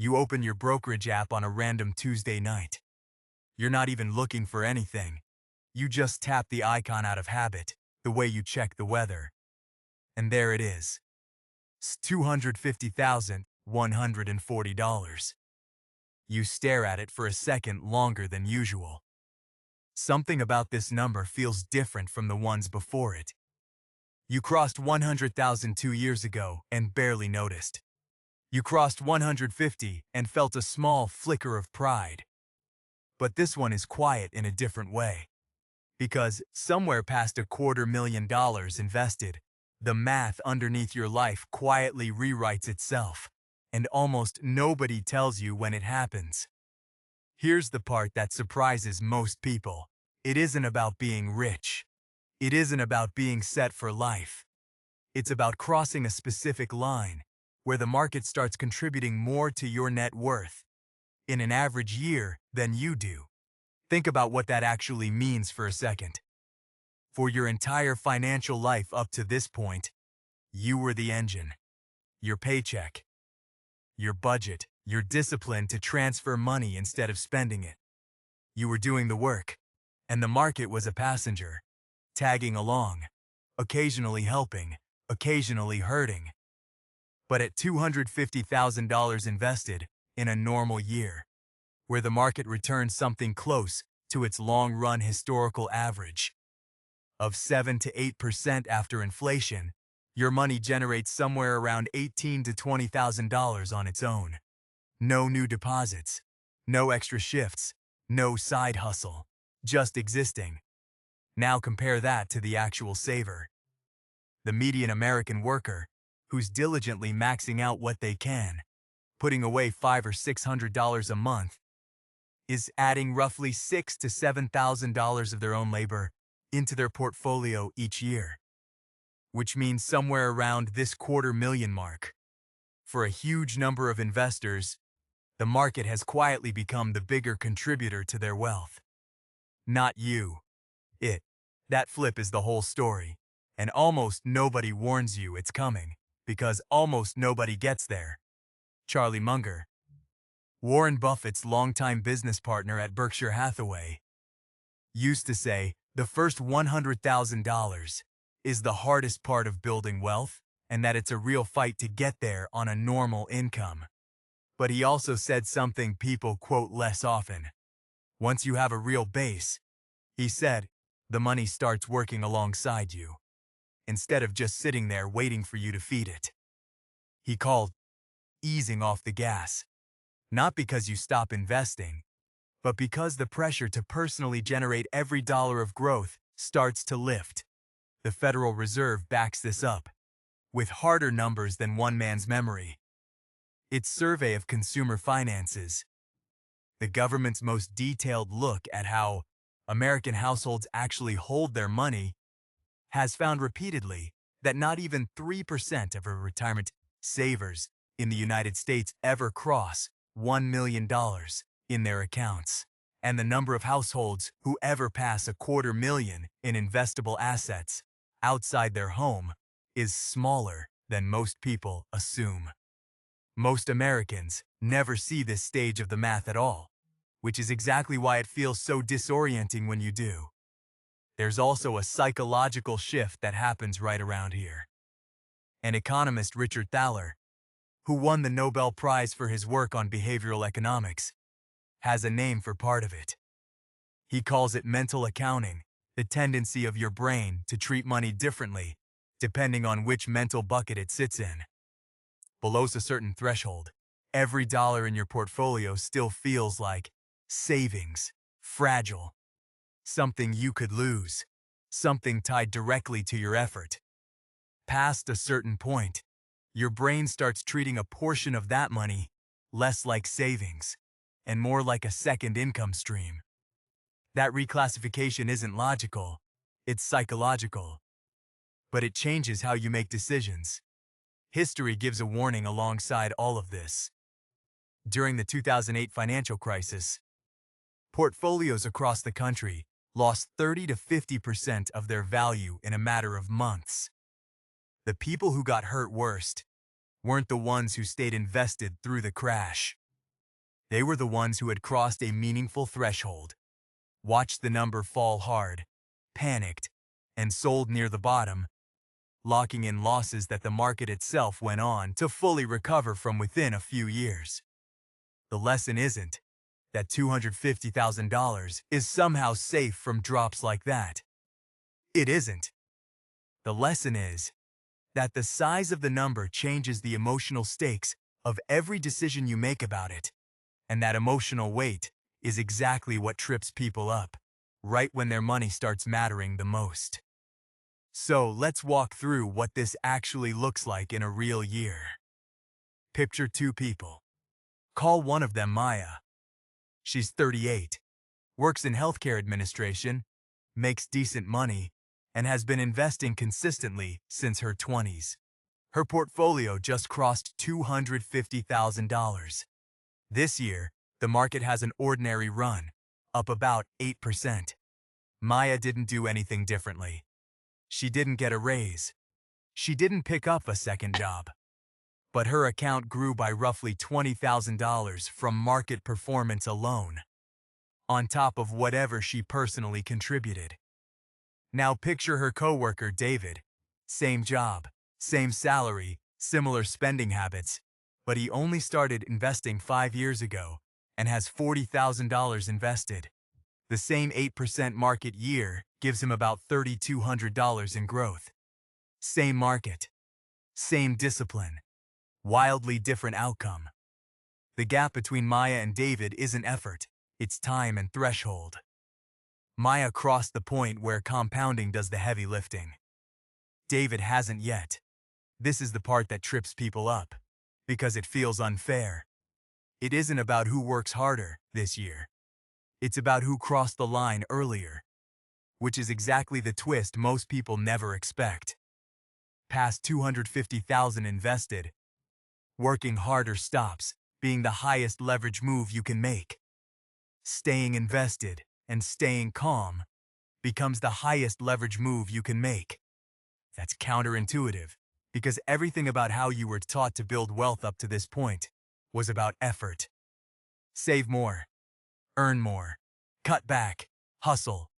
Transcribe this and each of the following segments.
You open your brokerage app on a random Tuesday night. You're not even looking for anything. You just tap the icon out of habit, the way you check the weather. And there it is. It's $250,140. You stare at it for a second longer than usual. Something about this number feels different from the ones before it. You crossed 100,000 2 years ago and barely noticed. You crossed 150 and felt a small flicker of pride. But this one is quiet in a different way. Because somewhere past $250,000 invested, the math underneath your life quietly rewrites itself, and almost nobody tells you when it happens. Here's the part that surprises most people. It isn't about being rich. It isn't about being set for life. It's about crossing a specific line, where the market starts contributing more to your net worth in an average year than you do. Think about what that actually means for a second. For your entire financial life up to this point, you were the engine, your paycheck, your budget, your discipline to transfer money instead of spending it. You were doing the work, and the market was a passenger, tagging along, occasionally helping, occasionally hurting. But at $250,000 invested in a normal year, where the market returns something close to its long-run historical average of 7 to 8% after inflation, your money generates somewhere around $18,000 to $20,000 on its own. No new deposits, no extra shifts, no side hustle, just existing. Now compare that to the actual saver, the median American worker, who's diligently maxing out what they can, putting away $500 or $600 a month, is adding roughly $6,000 to $7,000 of their own labor into their portfolio each year, which means somewhere around this $250,000 mark. For a huge number of investors, the market has quietly become the bigger contributor to their wealth. Not you. It. That flip is the whole story, and almost nobody warns you it's coming, because almost nobody gets there. Charlie Munger, Warren Buffett's longtime business partner at Berkshire Hathaway, used to say the first $100,000 is the hardest part of building wealth, and that it's a real fight to get there on a normal income. But he also said something people quote less often. Once you have a real base, he said, the money starts working alongside you, instead of just sitting there waiting for you to feed it. He called easing off the gas. Not because you stop investing, but because the pressure to personally generate every dollar of growth starts to lift. The Federal Reserve backs this up, with harder numbers than one man's memory. Its survey of consumer finances, the government's most detailed look at how American households actually hold their money, has found repeatedly that not even 3% of our retirement savers in the United States ever cross $1 million in their accounts, and the number of households who ever pass $250,000 in investable assets outside their home is smaller than most people assume. Most Americans never see this stage of the math at all, which is exactly why it feels so disorienting when you do. There's also a psychological shift that happens right around here. An economist, Richard Thaler, who won the Nobel Prize for his work on behavioral economics, has a name for part of it. He calls it mental accounting, the tendency of your brain to treat money differently depending on which mental bucket it sits in. Below a certain threshold, every dollar in your portfolio still feels like savings, fragile, something you could lose, something tied directly to your effort. Past a certain point, your brain starts treating a portion of that money less like savings and more like a second income stream. That reclassification isn't logical, it's psychological. But it changes how you make decisions. History gives a warning alongside all of this. During the 2008 financial crisis, portfolios across the country lost 30 to 50% of their value in a matter of months. The people who got hurt worst weren't the ones who stayed invested through the crash. They were the ones who had crossed a meaningful threshold, watched the number fall hard, panicked, and sold near the bottom, locking in losses that the market itself went on to fully recover from within a few years. The lesson isn't that $250,000 is somehow safe from drops like that. It isn't. The lesson is that the size of the number changes the emotional stakes of every decision you make about it, and that emotional weight is exactly what trips people up, right when their money starts mattering the most. So let's walk through what this actually looks like in a real year. Picture two people. Call one of them Maya. She's 38, works in healthcare administration, makes decent money, and has been investing consistently since her 20s. Her portfolio just crossed $250,000. This year, the market has an ordinary run, up about 8%. Maya didn't do anything differently. She didn't get a raise. She didn't pick up a second job. But her account grew by roughly $20,000 from market performance alone, on top of whatever she personally contributed. Now picture her coworker David. Same job, same salary, similar spending habits, but he only started investing 5 years ago and has $40,000 invested. The same 8% market year gives him about $3,200 in growth. Same market, same discipline, wildly different outcome. The gap between Maya and David isn't effort, it's time and threshold. Maya crossed the point where compounding does the heavy lifting. David hasn't yet. This is the part that trips people up, because it feels unfair. It isn't about who works harder this year. It's about who crossed the line earlier, which is exactly the twist most people never expect. Past $250,000 invested, working harder stops being the highest leverage move you can make. Staying invested and staying calm becomes the highest leverage move you can make. That's counterintuitive, because everything about how you were taught to build wealth up to this point was about effort. Save more, earn more, cut back, hustle.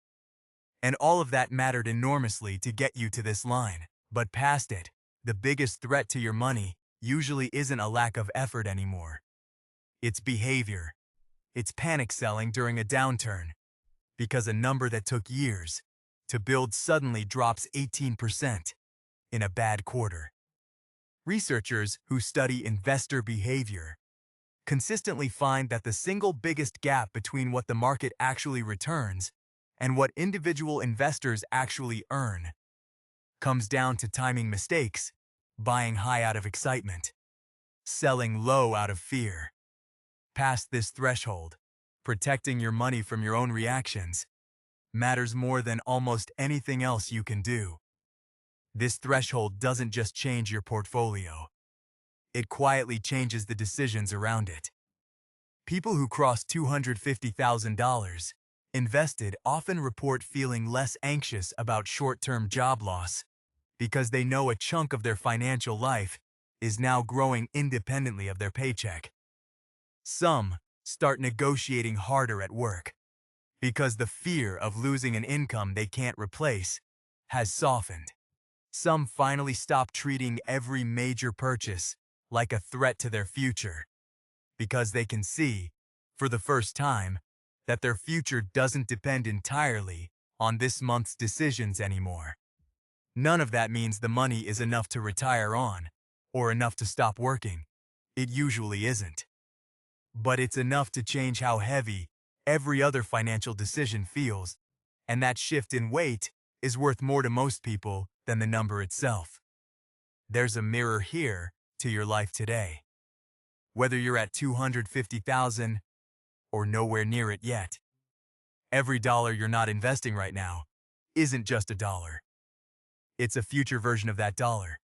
And all of that mattered enormously to get you to this line. But past it, the biggest threat to your money usually isn't a lack of effort anymore. It's behavior. It's panic selling during a downturn, because a number that took years to build suddenly drops 18% in a bad quarter. Researchers who study investor behavior consistently find that the single biggest gap between what the market actually returns and what individual investors actually earn comes down to timing mistakes, buying high out of excitement, selling low out of fear. Past this threshold, protecting your money from your own reactions matters more than almost anything else you can do. This threshold doesn't just change your portfolio. It quietly changes the decisions around it. People who cross $250,000 invested often report feeling less anxious about short-term job loss because they know a chunk of their financial life is now growing independently of their paycheck. Some start negotiating harder at work because the fear of losing an income they can't replace has softened. Some finally stop treating every major purchase like a threat to their future because they can see, for the first time, that their future doesn't depend entirely on this month's decisions anymore. None of that means the money is enough to retire on or enough to stop working. It usually isn't. But it's enough to change how heavy every other financial decision feels, and that shift in weight is worth more to most people than the number itself. There's a mirror here to your life today. Whether you're at $250,000 or nowhere near it yet, every dollar you're not investing right now isn't just a dollar. It's a future version of that dollar,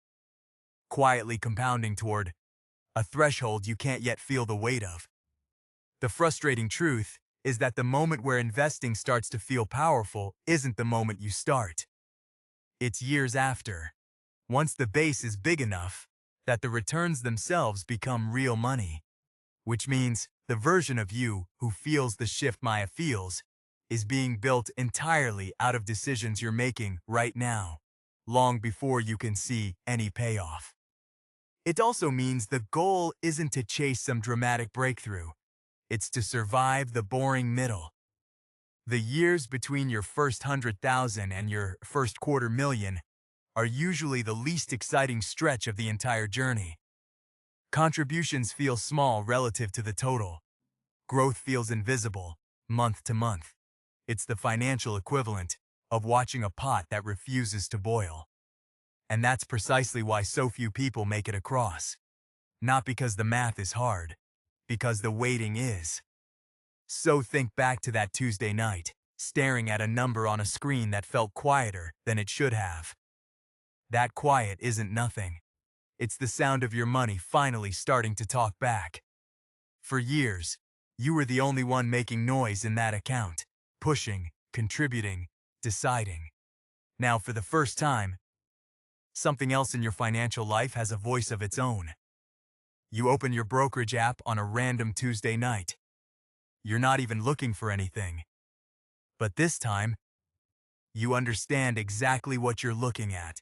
quietly compounding toward a threshold you can't yet feel the weight of. The frustrating truth is that the moment where investing starts to feel powerful isn't the moment you start. It's years after, once the base is big enough that the returns themselves become real money. which means the version of you who feels the shift Maya feels is being built entirely out of decisions you're making right now, long before you can see any payoff. It also means the goal isn't to chase some dramatic breakthrough. It's to survive the boring middle. The years between your first 100,000 and your first $250,000 are usually the least exciting stretch of the entire journey. Contributions feel small relative to the total. Growth feels invisible, month to month. It's the financial equivalent of watching a pot that refuses to boil. And that's precisely why so few people make it across. Not because the math is hard, because the waiting is. So think back to that Tuesday night, staring at a number on a screen that felt quieter than it should have. That quiet isn't nothing. It's the sound of your money finally starting to talk back. For years, you were the only one making noise in that account, pushing, contributing, deciding. Now, for the first time, something else in your financial life has a voice of its own. You open your brokerage app on a random Tuesday night. You're not even looking for anything. But this time, you understand exactly what you're looking at.